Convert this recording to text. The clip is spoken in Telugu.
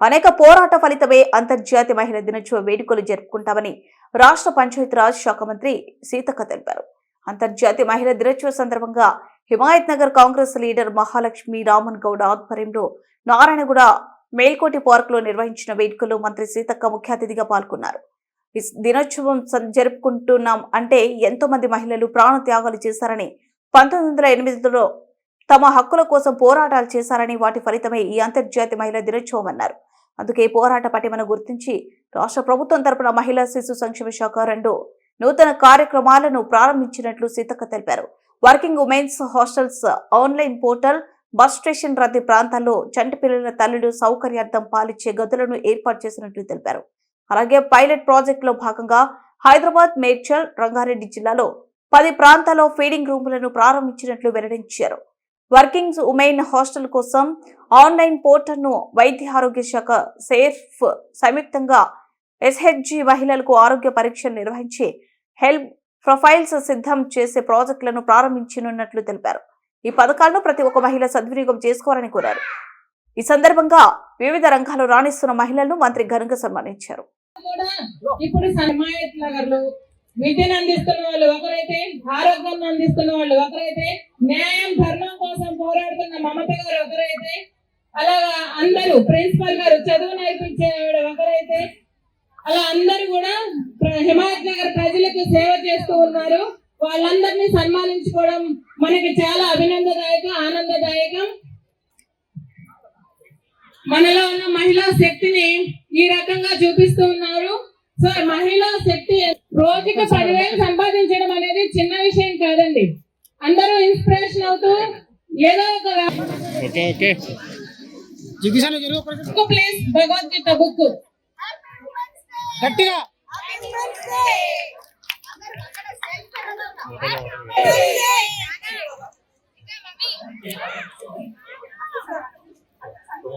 అనేక పోరాట ఫలితమే అంతర్జాతీయ మహిళా దినోత్సవ వేడుకలు జరుపుకుంటామని రాష్ట్ర పంచాయతీరాజ్ శాఖ మంత్రి సీతక్క తెలిపారు. అంతర్జాతీయ మహిళా దినోత్సవ సందర్భంగా హిమాయత్ నగర్ కాంగ్రెస్ లీడర్ మహాలక్ష్మి రామన్ గౌడ్ ఆధ్వర్యంలో నారాయణగూడ మేల్కోటి పార్క్ లో నిర్వహించిన వేడుకల్లో మంత్రి సీతక్క ముఖ్య అతిథిగా పాల్గొన్నారు. ఈ దినోత్సవం జరుపుకుంటున్నాం అంటే ఎంతో మంది మహిళలు ప్రాణ త్యాగాలు చేశారని, 1908లో తమ హక్కుల కోసం పోరాటాలు చేశారని, వాటి ఫలితమే ఈ అంతర్జాతీయ మహిళా దినోత్సవం అన్నారు. అందుకే పోరాట పటిమను గుర్తించి రాష్ట్ర ప్రభుత్వం తరపున మహిళా శిశు సంక్షేమ శాఖ 2 నూతన కార్యక్రమాలను ప్రారంభించినట్లు సీతక్క తెలిపారు. Working women's hostels online portal, bus station రద్దీ ప్రాంతాల్లో చంటి పిల్లల తల్లులు సౌకర్యార్థం పాలిచ్చే గదులను ఏర్పాటు చేసినట్లు తెలిపారు. అలాగే పైలట్ ప్రాజెక్టులో భాగంగా హైదరాబాద్, మేడ్చల్, రంగారెడ్డి జిల్లాలో 10 ప్రాంతాల్లో ఫీడింగ్ రూములను ప్రారంభించినట్లు వెల్లడించారు. వర్కింగ్ ఉమెన్ హాస్టల్ కోసం ఆన్లైన్ పోర్టల్ను వైద్య ఆరోగ్య శాఖ, సేఫ్ సంయుక్తంగా ఎస్హెచ్జి మహిళలకు ఆరోగ్య పరీక్షలు నిర్వహించి హెల్త్ ప్రొఫైల్స్ సిద్ధం చేసే ప్రాజెక్టులను ప్రారంభించనున్నట్లు తెలిపారు. ఈ పథకాలను ప్రతి ఒక్క మహిళ సద్వినియోగం చేసుకోవాలని కోరారు. ఈ సందర్భంగా వివిధ రంగాల్లో రాణిస్తున్న మహిళలను మంత్రి ఘనంగా సన్మానించారు. ఇప్పుడు హిమాయత్ నగర్ లో విద్యను అందిస్తున్న వాళ్ళు ఒకరైతే, ఆరోగ్యాన్ని అందిస్తున్న వాళ్ళు ఒకరైతే, న్యాయం ధర్మం కోసం పోరాడుతున్న మమత గారు ఒకరైతే, అలాగా అందరూ ప్రిన్సిపల్ గారు చదువు నేర్పించేవాడు ఒకరైతే, అలా అందరూ కూడా హిమాయత్ నగర్ ప్రజలకు సేవ చేస్తూ ఉన్నారు. వాళ్ళందరినీ సన్మానించుకోవడం మనకి చాలా అభినందదాయకం, ఆనందదాయకం. మనలో ఉన్న మహిళా శక్తిని ఈ రకంగా చూపిస్తూ ఉన్నారు. సో మహిళా శక్తి రోజుకి 10,000 సంపాదించడం అనేది చిన్న విషయం కాదండి. అందరూ ఇన్స్పిరేషన్ అవుతూ ఏదో ఒక ప్లేస్ భగవద్గీత బుక్ గట్టిగా